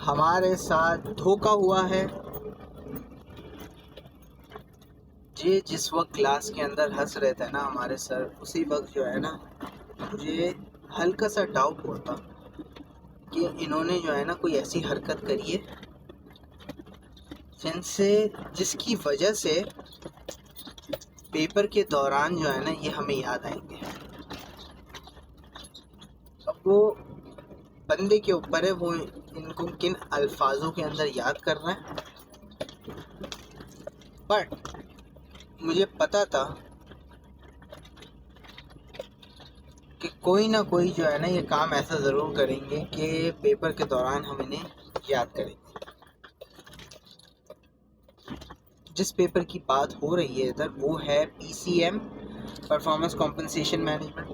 हमारे साथ धोखा हुआ है। ये जिस वक्त क्लास के अंदर हंस रहे थे ना हमारे सर, उसी वक्त जो है ना मुझे हल्का सा डाउट हुआ था कि इन्होंने जो है ना कोई ऐसी हरकत करी है जिसकी वजह से पेपर के दौरान जो है ना ये हमें याद आएंगे। अब वो बंदे के ऊपर है, वो इनको किन अल्फाजों के अंदर याद कर रहा है। बट मुझे पता था कि कोई ना कोई जो है ना ये काम ऐसा ज़रूर करेंगे कि पेपर के दौरान हम इन्हें याद करेंगे। जिस पेपर की बात हो रही है इधर वो है PCM, परफॉर्मेंस कॉम्पनसेशन मैनेजमेंट।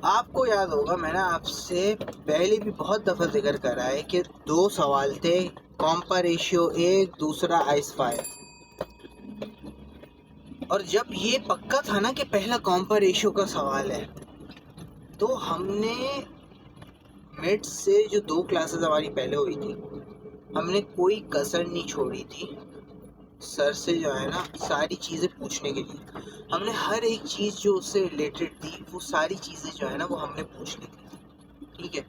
आपको याद होगा मैंने आपसे पहले भी बहुत दफ़ा जिक्र करा है कि 2 सवाल थे, कॉम्पा रेशियो 1, दूसरा आइस फायर। और जब ये पक्का था ना कि पहला कॉम्पा रेशियो का सवाल है, तो हमने मिड से जो 2 क्लासेस हमारी पहले हुई थी, हमने कोई कसर नहीं छोड़ी थी सर से जो है ना सारी चीज़ें पूछने के लिए। हमने हर एक चीज़ जो उससे रिलेटेड थी वो सारी चीज़ें जो है ना वो हमने पूछ ली थी। ठीक है,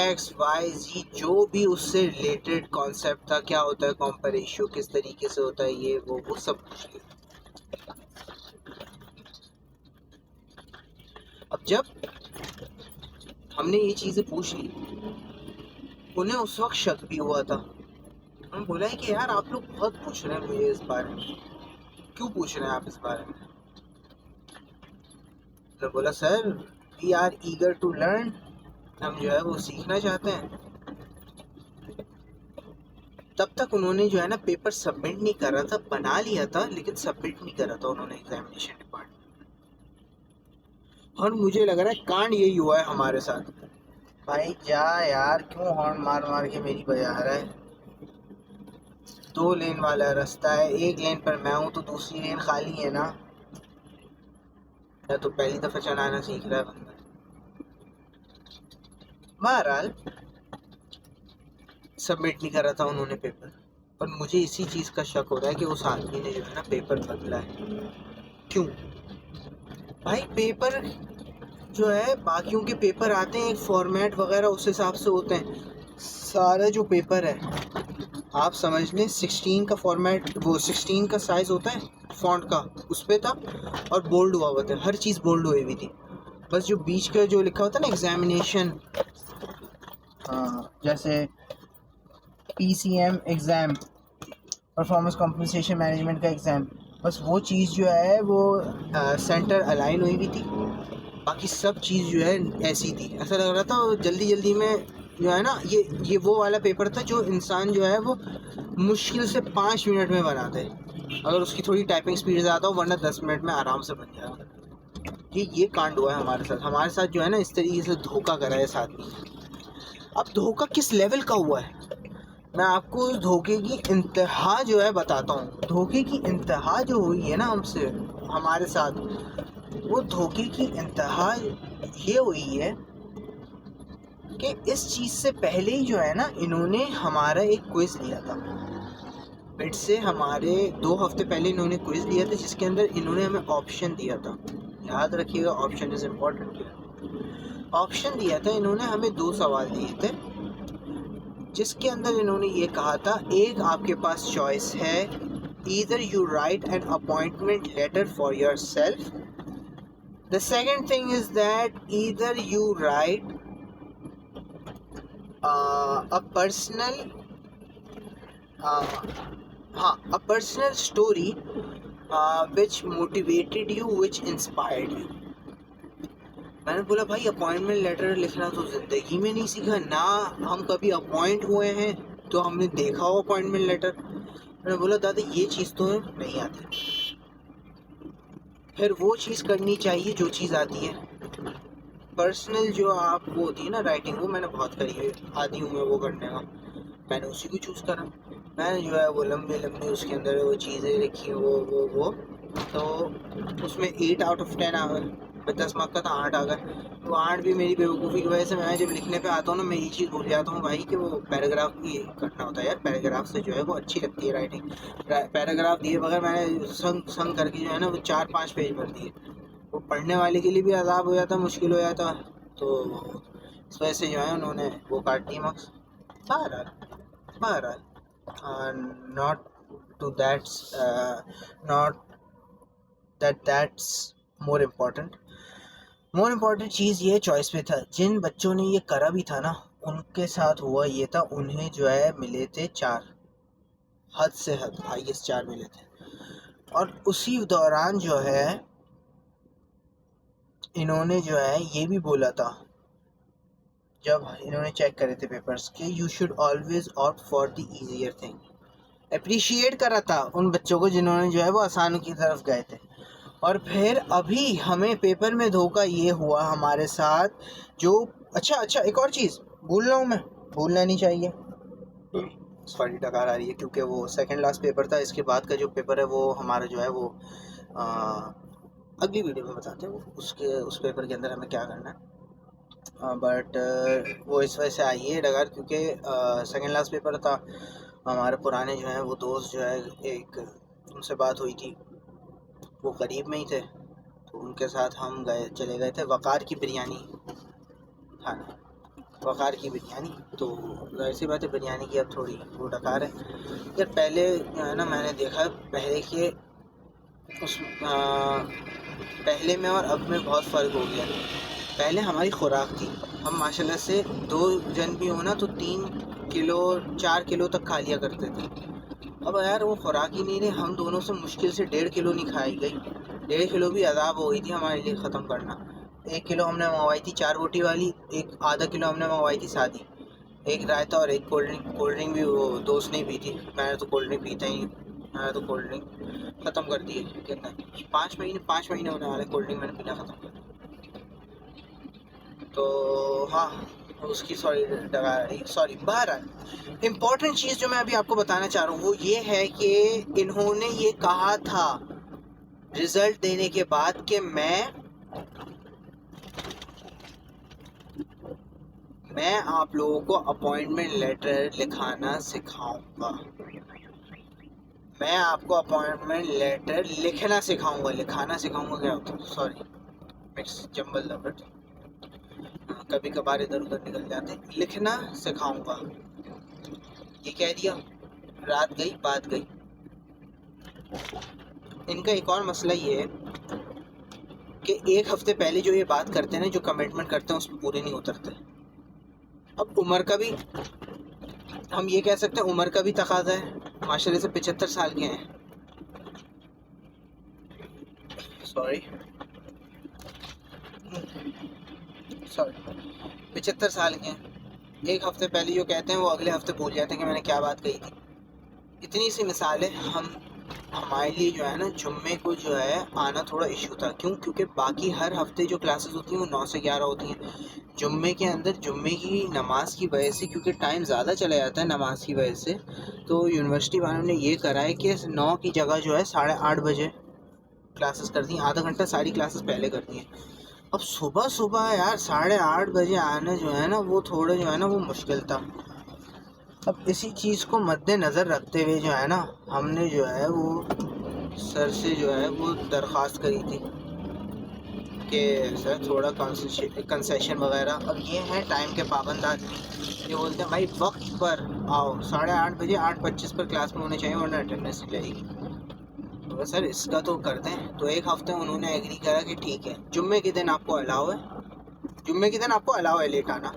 X, Y, Z जो भी उससे रिलेटेड कॉन्सेप्ट था, क्या होता है कॉम्पा रेशियो, किस तरीके से होता है, ये वो सब पूछ लिया। अब जब हमने ये चीज़ें पूछ ली, उन्हें उस वक्त शक भी हुआ था। उन्होंने बोला है कि यार आप लोग बहुत पूछ रहे हैं मुझे इस बारे में, क्यों पूछ रहे हैं आप इस बारे में? तो बोला sir we are eager to learn, हम जो है वो सीखना चाहते हैं। तब तक उन्होंने जो है ना पेपर सबमिट नहीं करा था, बना लिया था लेकिन सबमिट नहीं करा था उन्होंने एग्जामिनेशन डिपार्टमेंट। और मुझे लग रहा है कांड यही हुआ है हमारे साथ। भाई जा यार, क्यों हॉर्न मार मार के मेरी बजा रहा है? 2 लेन वाला रास्ता है, एक लेन पर मैं हूँ तो दूसरी लेन खाली है ना। या तो पहली दफ़ा चलाना सीख रहा है बंदा। बहरहाल सबमिट नहीं करा था उन्होंने पेपर, और मुझे इसी चीज़ का शक हो रहा है कि उस आदमी ने जो है ना पेपर बदला है। क्यों भाई? पेपर जो है, बाकियों के पेपर आते हैं एक फॉर्मेट वगैरह उस हिसाब से होते हैं। सारा जो पेपर है आप समझ लें 16 का फॉर्मेट, वो 16 का साइज़ होता है फॉन्ट का, उस पर था और बोल्ड हुआ था, हर चीज़ बोल्ड हुई हुई थी। बस जो बीच का जो लिखा होता है ना एग्जामिनेशन, जैसे PCM exam, performance compensation management का एग्ज़ाम, बस वो चीज़ जो है वो सेंटर अलाइन हुई हुई थी। बाकी सब चीज़ जो है ऐसी थी, ऐसा लग रहा था जल्दी जल्दी में जो है ना ये वो वाला पेपर था जो इंसान जो है वो मुश्किल से 5 मिनट में बना दे, अगर उसकी थोड़ी टाइपिंग स्पीड ज़्यादा हो, वरना 10 मिनट में आराम से बन जाएगा। ये कांड हुआ है हमारे साथ जो है ना, इस तरीके से धोखा करा है इस आदमी ने। अब धोखा किस लेवल का हुआ है मैं आपको उस धोखे की इंतहा जो है बताता हूँ। धोखे की इंतहा जो हुई है ना हमसे, हमारे साथ, वो धोखे की इंतहा ये हुई है कि इस चीज़ से पहले ही जो है ना इन्होंने हमारा एक क्विज़ लिया था। मिड से हमारे 2 हफ्ते पहले इन्होंने क्विज़ लिया था, जिसके अंदर इन्होंने हमें ऑप्शन दिया था। याद रखिएगा, ऑप्शन इज़ इम्पॉर्टेंट। ऑप्शन दिया था इन्होंने हमें, 2 सवाल दिए थे, जिसके अंदर इन्होंने ये कहा था, एक आपके पास चॉइस है, either you write an appointment letter for yourself, the second thing is that either you write a personal a personal story which motivated you, which inspired you। मैंने बोला भाई अपॉइंटमेंट लेटर लिखना तो ज़िंदगी में नहीं सीखा ना, हम कभी अपॉइंट हुए हैं तो हमने देखा हो अपॉइंटमेंट लेटर। मैंने बोला दादा ये चीज़ तो नहीं आती, फिर वो चीज़ करनी चाहिए जो चीज़ आती है। पर्सनल जो आप वो होती है ना राइटिंग, वो मैंने बहुत करी है, आदी हूँ मैं वो करने का, मैंने उसी को चूज़ करा। मैंने जो है वो लंबे लंबे उसके अंदर वो चीज़ें लिखी, वो तो उसमें 8 आउट ऑफ 10 आ गए। मैं 10 मार्क का था, 8 आ गए। वार्ड भी मेरी बेवकूफ़ी की वजह से मैं जब लिखने पे आता हूँ ना मैं ये चीज़ भूल जाता हूँ भाई कि वो पैराग्राफ भी करना होता है यार। पैराग्राफ से जो है वो अच्छी लगती है राइटिंग। पैराग्राफ दिए बगैर मैंने संग संग करके जो है ना वो 4-5 पेज भर दिए। वो पढ़ने वाले के लिए भी अज़ाब हो जाता, मुश्किल हो जाता। तो इस वजह से जो है उन्होंने वो काट दिए मार्क्स। बहरहाल बहरहाल not to that's not that's more important चीज़ ये चॉइस पे था। जिन बच्चों ने ये करा भी था ना उनके साथ हुआ ये था, उन्हें जो है मिले थे 4, हद से हद हाईएस्ट 4 मिले थे। और उसी दौरान जो है इन्होंने जो है ये भी बोला था जब इन्होंने चेक करे थे पेपर्स कि you should always opt for the easier thing. Appreciate करा था उन बच्चों को जिन्होंने जो है वो आसानों की तरफ गए थे। और फिर अभी हमें पेपर में धोखा ये हुआ हमारे साथ जो अच्छा एक और चीज़ भूल रहा हूँ मैं, भूलना नहीं चाहिए। सॉरी डकार आ रही है क्योंकि वो सेकंड लास्ट पेपर था। इसके बाद का जो पेपर है वो हमारा जो है वो अगली वीडियो में बताते हैं वो उस पेपर के अंदर हमें क्या करना है। बट वो इस वजह से आई है डकार क्योंकि सेकंड लास्ट पेपर था। हमारे पुराने जो हैं वो दोस्त जो है एक उनसे बात हुई थी, वो करीब में ही थे, तो उनके साथ हम चले गए थे वक़ार की बिरयानी खाने। वक़ार की बिरयानी तो जाहिर सी बात है बिरयानी की अब थोड़ी वो डकार है यार। पहले जो है ना मैंने देखा पहले के उस पहले में और अब में बहुत फ़र्क हो गया। पहले हमारी खुराक थी, हम माशाल्लाह से 2 जन भी हो ना तो 3 किलो 4 किलो तक खा लिया करते थे। अब यार वो खुराक ही नहीं रही, हम दोनों से मुश्किल से 1.5 किलो नहीं खाई गई। 1.5 किलो भी अज़ाब हो गई थी हमारे लिए ख़त्म करना। 1 किलो हमने मंगवाई थी 4 रोटी वाली, एक आधा किलो हमने मंगवाई थी सादी, एक रायता और एक कोल्ड ड्रिंक भी वो दोस्त ने पी थी। मैंने तो कोल्ड ड्रिंक पीता ही, मैंने तो कोल्ड ड्रिंक ख़त्म कर दी है। कितना 5 महीने होने वाले कोल्ड ड्रिंक मैंने पीना ख़त्म कर दिया। तो हाँ उसकी सॉरी बहरहाल इम्पोर्टेंट चीज़ जो मैं अभी आपको बताना चाह रहा हूँ वो ये है कि इन्होंने ये कहा था रिज़ल्ट देने के बाद कि मैं आप लोगों को अपॉइंटमेंट लेटर लिखाना सिखाऊंगा। मैं आपको अपॉइंटमेंट लेटर लिखना सिखाऊंगा। लिखाना सिखाऊंगा क्या होता है, सॉरी मिक्स जम्बल दबट, कभी कभार इधर उधर निकल जाते। लिखना सिखाऊंगा ये कह दिया, रात गई बात गई। इनका एक और मसला ये है कि 1 हफ्ते पहले जो ये बात करते हैं ना, जो कमिटमेंट करते हैं उसमें पूरे नहीं उतरते। अब उम्र का भी हम ये कह सकते हैं, उम्र का भी तकाजा है। माशाल्लाह से 75 साल के हैं, सॉरी 75 साल के हैं। 1 हफ्ते पहले जो कहते हैं वो अगले हफ्ते भूल जाते हैं कि मैंने क्या बात कही थी। इतनी सी मिसाल है। हमारे लिए जो है ना जुम्मे को जो है आना थोड़ा इशू था। क्यों? क्योंकि बाकी हर हफ्ते जो क्लासेस होती हैं वो 9 से 11 होती हैं। जुम्मे के अंदर जुम्मे की नमाज़ की वजह से, क्योंकि टाइम ज़्यादा चला जाता है नमाज़ की वजह से, तो यूनिवर्सिटी वालों ने ये करा है कि 9 की जगह जो है 8:30 बजे क्लासेस कर दी, आधा घंटा सारी क्लासेस पहले कर दी हैं। अब सुबह सुबह यार 8:30 बजे आना जो है ना वो थोड़ा जो है ना वो मुश्किल था। अब इसी चीज़ को मद्देनज़र रखते हुए जो है ना हमने जो है वो सर से जो है वो दरख्वास्त करी थी कि सर थोड़ा कंसेशन वगैरह। अब ये हैं टाइम के पाबंद आदमी, ये बोलते हैं भाई वक्त पर आओ, 8:30 बजे 8:25 पर क्लास में होने चाहिए वरना अटेंडेंस नहीं लगेगी। तो सर इसका तो करते हैं। तो 1 हफ्ते उन्होंने एग्री करा कि ठीक है जुम्मे के दिन आपको अलाउ है, जुम्मे के दिन आपको अलाउ है लेट आना,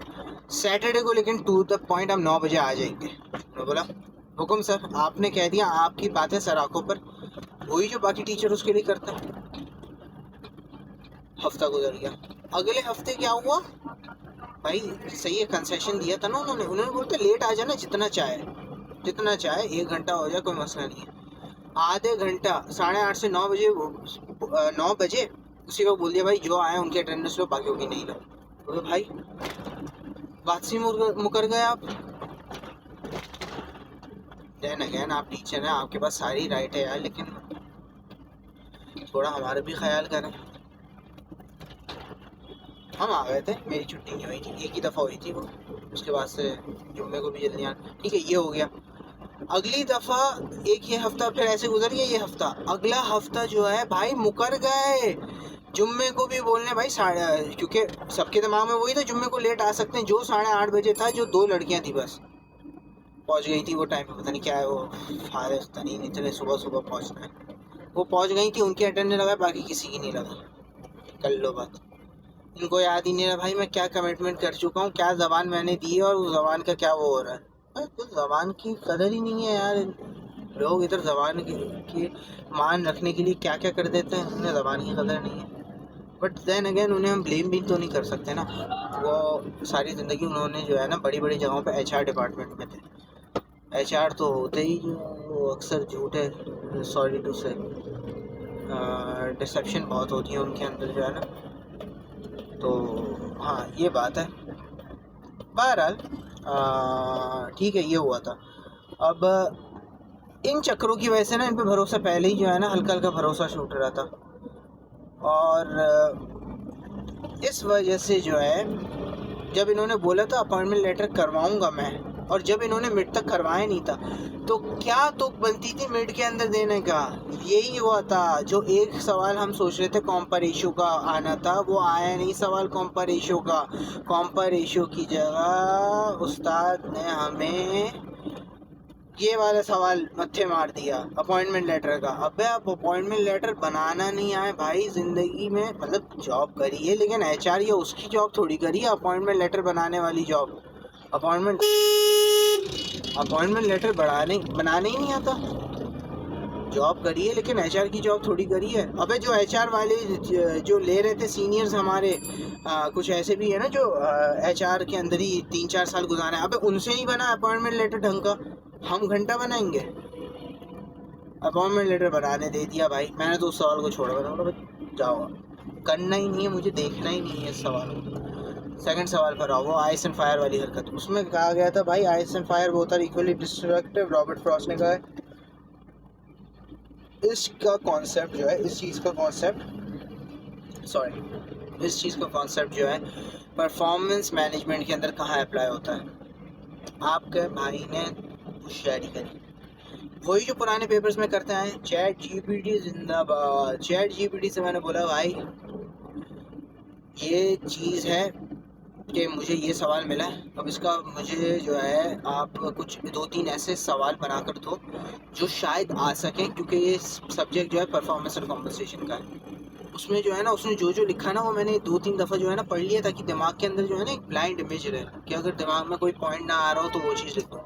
सैटरडे को लेकिन टू द पॉइंट हम 9 बजे आ जाएंगे। मैं बोला हुक्म सर, आपने कह दिया, आपकी बातें सर आंखों पर, वही जो बाकी टीचर उसके लिए करते हैं। हफ्ता गुजर गया, अगले हफ्ते क्या हुआ भाई, सही है कंसेशन दिया था ना उन्होंने बोलते लेट आ जाना जितना चाहे 1 घंटा हो जाए कोई मसला नहीं है। आधे घंटा 8:30 से 9 बजे 9 बजे उसी को बोल दिया भाई जो आए उनके अटेंडेंस लो बाकियों की नहीं लो। तो भाई बात से मुकर गए आप। देन अगेन आप टीचर हैं, आपके पास सारी राइट है यार, लेकिन थोड़ा हमारा भी ख्याल करें। हम आ गए थे, मेरी छुट्टी नहीं हुई थी, एक ही दफ़ा हुई थी वो, उसके बाद से जुम्मे को भी जल्दी आना। ठीक है, ये हो गया। अगली दफ़ा एक ये हफ्ता फिर ऐसे गुजर गया, ये हफ्ता, अगला हफ्ता जो है भाई मुकर गए। जुम्मे को भी बोलने भाई क्योंकि सबके दिमाग में वही था जुम्मे को लेट आ सकते हैं, जो 8:30 बजे था, जो 2 लड़कियां थी बस पहुंच गई थी वो टाइम पे, पता नहीं क्या है वो फारिस तनीन, इतने सुबह सुबह पहुंचना है, वो पहुंच गई थी, उनके अटेंडेंस लगा, बाकी किसी की नहीं लगा। कर लो बात। इनको याद ही नहीं रहा भाई मैं क्या कमिटमेंट कर चुका हूँ, क्या ज़बान मैंने दी है और उस ज़बान का क्या वो हो रहा है। भाई कुछ ज़बान की कदर ही नहीं है यार। लोग इधर ज़बान की मान रखने के लिए क्या क्या कर देते हैं, उन्हें ज़बान की कदर नहीं है। बट देन अगेन उन्हें हम ब्लेम भी तो नहीं कर सकते ना, वो सारी ज़िंदगी उन्होंने जो है ना बड़ी बड़ी जगहों पे HR डिपार्टमेंट में थे। HR तो होते ही जो वो अक्सर झूठे, सॉरी टू से, डिसेप्शन बहुत होती है उनके अंदर जो है ना। तो हाँ ये बात है। बहरहाल ठीक है, ये हुआ था। अब इन चक्करों की वजह से ना इन पे भरोसा पहले ही जो है ना हल्का हल्का भरोसा छूट रहा था, और इस वजह से जो है जब इन्होंने बोला था अपॉइंटमेंट लेटर करवाऊंगा मैं, और जब इन्होंने मिड तक करवाया नहीं था, तो क्या तुक बनती थी मिड के अंदर देने का। यही हुआ था, जो एक सवाल हम सोच रहे थे कॉम्पर रेशियो का आना था, वो आया नहीं सवाल कॉम्पर रेशियो का। कॉम्पर रेशियो की जगह उस्ताद ने हमें ये वाला सवाल मत्थे मार दिया अपॉइंटमेंट लेटर का। अबे आप अपॉइंटमेंट लेटर बनाना नहीं आए भाई ज़िंदगी में, मतलब जॉब करी है लेकिन HR या उसकी जॉब थोड़ी करी है अपॉइंटमेंट लेटर बनाने वाली जॉब। अपॉइंटमेंट लेटर बनाने ही नहीं आता, जॉब करी है लेकिन HR की जॉब थोड़ी करी है। अबे जो HR वाले जो ले रहे थे सीनियर्स हमारे, कुछ ऐसे भी है ना जो HR के अंदर ही 3-4 साल गुजारे, अबे उनसे नहीं बना अपॉइंटमेंट लेटर ढंग का, हम घंटा बनाएंगे। अपॉइंटमेंट लेटर बनाने दे दिया भाई, मैंने तो उस सवाल को छोड़ा, मैंने बोला जाओ, करना ही नहीं है मुझे, देखना ही नहीं है इस सवाल को। सेकंड सवाल पर आओ, वो आइस एंड फायर वाली हरकत, उसमें कहा गया था भाई ice and fire both are equally destructive. Robert Frost ने कहा है इसका कॉन्सेप्ट जो है, इस चीज़ का कॉन्सेप्ट जो है परफॉर्मेंस मैनेजमेंट के अंदर कहाँ अप्लाई होता है। आपके भाई ने होशियारी करी, वही जो पुराने पेपर्स में करते आए, चैट GPT जिंदाबाद। चैट GPT से मैंने बोला भाई ये चीज़ है कि मुझे ये सवाल मिला है, अब इसका मुझे जो है आप कुछ 2-3 ऐसे सवाल बनाकर दो जो शायद आ सकें, क्योंकि ये सब्जेक्ट जो है परफॉर्मेंस और कॉम्पनसेशन का है। उसमें जो है ना उसने जो जो लिखा ना वो मैंने 2-3 दफ़ा जो है ना पढ़ लिया, ताकि दिमाग के अंदर जो है ना एक ब्लाइंड इमेज रहे कि अगर दिमाग में कोई पॉइंट ना आ रहा हो तो वो चीज़ लिख दो।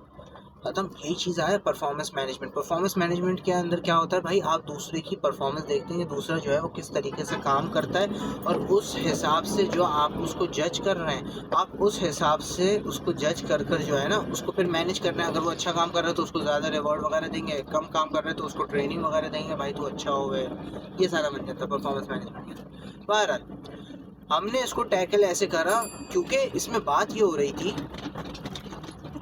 खत्म, यही चीज़ है परफॉर्मेंस मैनेजमेंट। परफॉर्मेंस मैनेजमेंट के अंदर क्या होता है भाई, आप दूसरे की परफॉर्मेंस देखते हैं, दूसरा जो है वो किस तरीके से काम करता है, और उस हिसाब से जो आप उसको जज कर रहे हैं, आप उस हिसाब से उसको जज कर कर जो है ना उसको फिर मैनेज करना है। अगर वो अच्छा काम कर रहा है तो उसको ज़्यादा रिवॉर्ड वगैरह देंगे, कम काम कर रहे हैं तो उसको ट्रेनिंग वगैरह देंगे, भाई तो अच्छा हो गया, ये सारा बन जाता है परफॉर्मेंस मैनेजमेंट के। बहरहाल हमने इसको टैकल ऐसे करा क्योंकि इसमें बात ये हो रही थी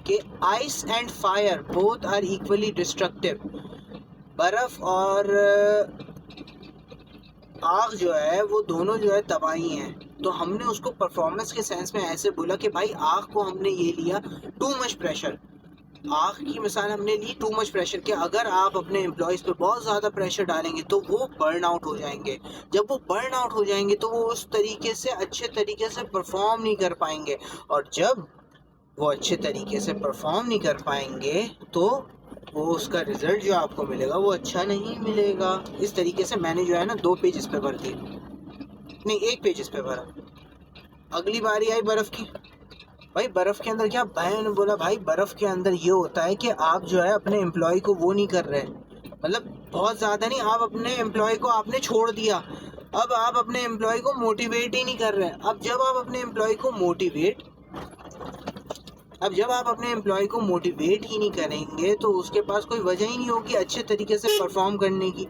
कि ice and fire both are equally destructive. बर्फ और आग जो है वो दोनों जो है तबाही हैं। तो हमने उसको परफॉर्मेंस के सेंस में ऐसे बोला कि भाई आग को हमने ये लिया टू मच प्रेशर, आग की मिसाल हमने ली टू मच प्रेशर के, अगर आप अपने एम्प्लॉयज़ पे बहुत ज़्यादा प्रेशर डालेंगे तो वो बर्न आउट हो जाएंगे। जब वो बर्न आउट हो जाएंगे तो वो उस तरीके से अच्छे तरीके से परफॉर्म नहीं कर पाएंगे, और जब वो अच्छे तरीके से परफॉर्म नहीं कर पाएंगे तो वो उसका रिज़ल्ट जो आपको मिलेगा वो अच्छा नहीं मिलेगा। इस तरीके से मैंने जो है ना 2 पेज इस पे भर दिए, नहीं 1 पेज इस पे भरा। अगली बारी आई बर्फ़ की, भाई बर्फ़ के अंदर क्या, भाई ने बोला भाई बर्फ़ के अंदर ये होता है कि आप जो है अपने एम्प्लॉय को वो नहीं कर रहे, मतलब बहुत ज़्यादा नहीं, आप अपने एम्प्लॉय को आपने छोड़ दिया, अब आप अपने एम्प्लॉय को मोटिवेट ही नहीं कर रहे हैं। अब जब आप अपने एम्प्लॉय को मोटिवेट ही नहीं करेंगे तो उसके पास कोई वजह ही नहीं होगी अच्छे तरीके से परफॉर्म करने की।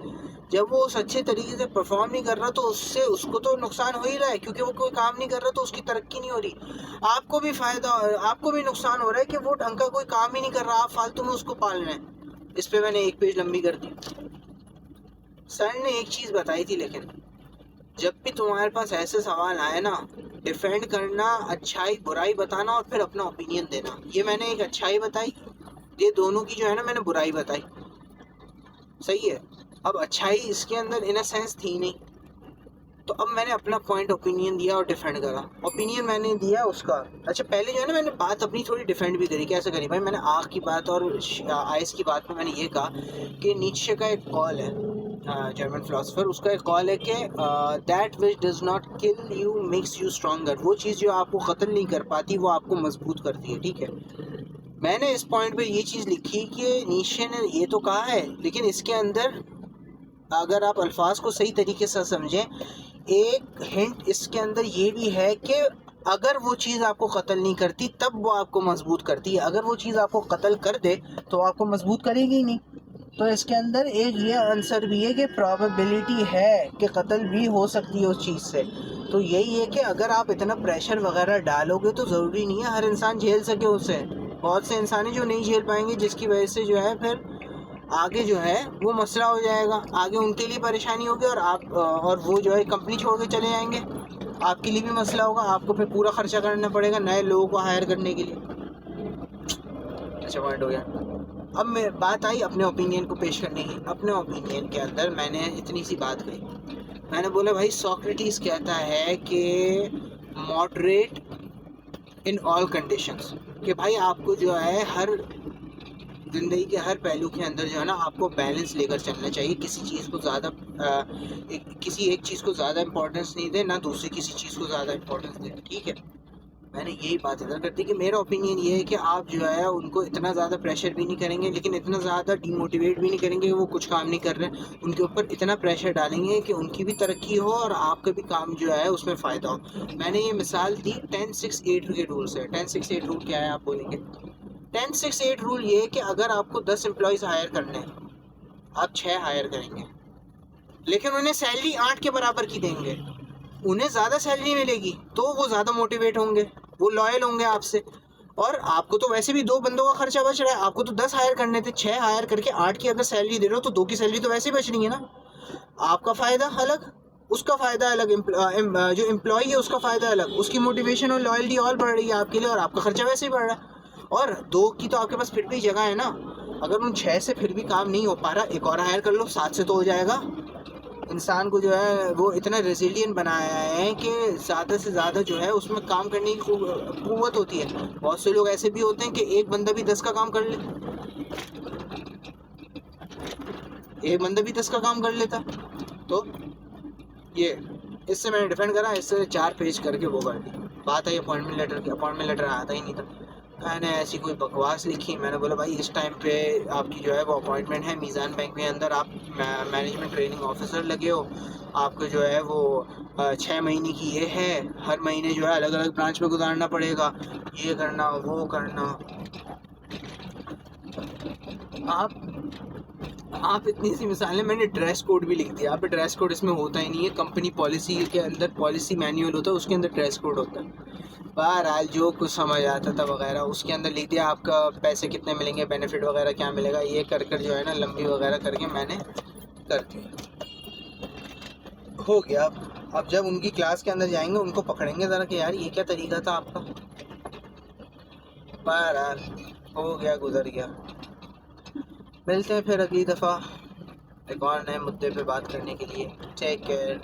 जब वो उस अच्छे तरीके से परफॉर्म नहीं कर रहा तो उसको तो नुकसान हो ही रहा है, क्योंकि वो कोई काम नहीं कर रहा तो उसकी तरक्की नहीं हो रही। आपको भी फ़ायदा, आपको भी नुकसान हो रहा है कि वो ढंग का कोई काम ही नहीं कर रहा, आप फालतू में उसको पाल रहे हैं। इस पर मैंने 1 पेज लंबी कर दी। सर ने एक चीज़ बताई थी, लेकिन जब भी तुम्हारे पास ऐसे सवाल आए ना डिफेंड करना, अच्छाई बुराई बताना और फिर अपना ओपिनियन देना। ये मैंने एक अच्छाई बताई, ये दोनों की जो है ना मैंने बुराई बताई, सही है। अब अच्छाई इसके अंदर इन अ सेंस थी नहीं, तो अब मैंने अपना पॉइंट ओपिनियन दिया और डिफेंड करा। ओपिनियन मैंने दिया उसका। अच्छा, पहले जो है ना मैंने बात अपनी थोड़ी डिफेंड भी करी। कैसे करी भाई? मैंने आँख की बात और आइस की बात में मैंने ये कहा कि नीचे का एक कॉल है, जर्मन फिलोसफर, उसका एक कॉल है कि that which does not kill you makes you stronger. वो चीज़ जो आपको क़त्ल नहीं कर पाती वो आपको मजबूत करती है, ठीक है। मैंने इस पॉइंट पे ये चीज़ लिखी कि नीचे ने ये तो कहा है, लेकिन इसके अंदर अगर आप अल्फाज को सही तरीके से समझें, एक हिंट इसके अंदर ये भी है कि अगर वो चीज़ आपको कत्ल नहीं करती तब वो आपको मजबूत करती है, अगर वो चीज़ आपको कत्ल कर दे तो आपको मजबूत करेगी ही नहीं। तो इसके अंदर एक ये आंसर भी है कि प्रोबेबिलिटी है कि कत्ल भी हो सकती है उस चीज़ से। तो यही है कि अगर आप इतना प्रेशर वगैरह डालोगे तो ज़रूरी नहीं है हर इंसान झेल सके उसे। बहुत से इंसान हैं जो नहीं झेल पाएंगे, जिसकी वजह से जो है फिर आगे जो है वो मसला हो जाएगा, आगे उनके लिए परेशानी होगी और आप और वो जो है कंपनी छोड़ के चले जाएंगे, आपके लिए भी मसला होगा, आपको फिर पूरा खर्चा करना पड़ेगा नए लोगों को हायर करने के लिए। अच्छा पॉइंट हो गया। अब मैं बात आई अपने ओपिनियन को पेश करने की। अपने ओपिनियन के अंदर मैंने इतनी सी बात कही, मैंने बोला भाई सोक्रेटिस कहता है कि मॉडरेट इन ऑल कंडीशंस, कि भाई आपको जो है हर ज़िंदगी के हर पहलू के अंदर जो है ना आपको बैलेंस लेकर चलना चाहिए। किसी चीज़ को ज़्यादा किसी एक चीज़ को ज़्यादा इंपॉर्टेंस नहीं दे, ना दूसरी किसी चीज़ को ज़्यादा इंपॉर्टेंस दे, ठीक है। मैंने यही बात इधर कर दी कि मेरा ओपिनियन ये है कि आप जो है उनको इतना ज़्यादा प्रेशर भी नहीं करेंगे, लेकिन इतना ज़्यादा डिमोटिवेट भी नहीं करेंगे कि वो कुछ काम नहीं कर रहे हैं। उनके ऊपर इतना प्रेशर डालेंगे कि उनकी भी तरक्की हो और आपका भी काम जो है उसमें फ़ायदा हो। मैंने ये मिसाल दी 10-6-8 के रूल से। 10-6-8 रूल क्या है आप बोलेंगे? 10-6-8 रूल ये है कि अगर आपको 10 एम्प्लॉयज़ हायर करने हैं, आप 6 हायर करेंगे, लेकिन उन्हें सैलरी 8 के बराबर की देंगे। उन्हें ज़्यादा सैलरी मिलेगी तो वो ज़्यादा मोटिवेट होंगे, वो लॉयल होंगे आपसे। और आपको तो वैसे भी 2 बंदों का खर्चा बच रहा है, आपको तो 10 हायर करने थे, 6 हायर करके 8 की अगर सैलरी दे रहे हो तो 2 की सैलरी तो वैसे ही बच रही है ना। आपका फ़ायदा अलग, उसका फ़ायदा अलग, जो एम्प्लॉय है उसका फ़ायदा अलग, उसकी मोटिवेशन और लॉयल्टी और बढ़ रही है आपके लिए और आपका खर्चा वैसे ही बढ़ रहा है। और 2 की तो आपके पास फिर भी जगह है ना। अगर उन 6 से फिर भी काम नहीं हो पा रहा, एक और हायर कर लो, 7 से तो हो जाएगा। इंसान को जो है वो इतना रेजिलियंट बनाया है कि ज़्यादा से ज़्यादा जो है उसमें काम करने की क़ुव्वत होती है। बहुत से लोग ऐसे भी होते हैं कि एक बंदा भी 10 का काम कर ले, एक बंदा भी 10 का काम कर लेता। तो ये इससे मैंने डिफेंड करा, इससे 4 पेज करके वो कर दी। बात है अपॉइंटमेंट लेटर की, अपॉइंटमेंट लेटर आता ही नहीं था। मैंने ऐसी कोई बकवास लिखी, मैंने बोला भाई इस टाइम पे आपकी जो है वो अपॉइंटमेंट है मीज़ान बैंक के अंदर, आप मैनेजमेंट ट्रेनिंग ऑफिसर लगे हो, आपको जो है वो 6 महीने की ये है, हर महीने जो है अलग अलग ब्रांच में गुजारना पड़ेगा, ये करना वो करना। आप इतनी सी मिसालें, मैंने ड्रेस कोड भी लिख दिया। आप ड्रेस कोड इसमें होता ही नहीं है, कंपनी पॉलिसी के अंदर पॉलिसी मैनुअल होता है, उसके अंदर ड्रेस कोड होता है। बहरहाल जो कुछ समझ आता था वगैरह उसके अंदर लिख दिया, आपका पैसे कितने मिलेंगे, बेनिफिट वगैरह क्या मिलेगा, ये कर कर जो है ना लंबी वगैरह करके मैंने कर दिया, हो गया। अब जब उनकी क्लास के अंदर जाएंगे उनको पकड़ेंगे ज़रा कि यार ये क्या तरीका था आपका। बहरहाल हो गया, गुजर गया। मिलते हैं फिर अगली दफ़ा एक और नए मुद्दे पे बात करने के लिए। Take care.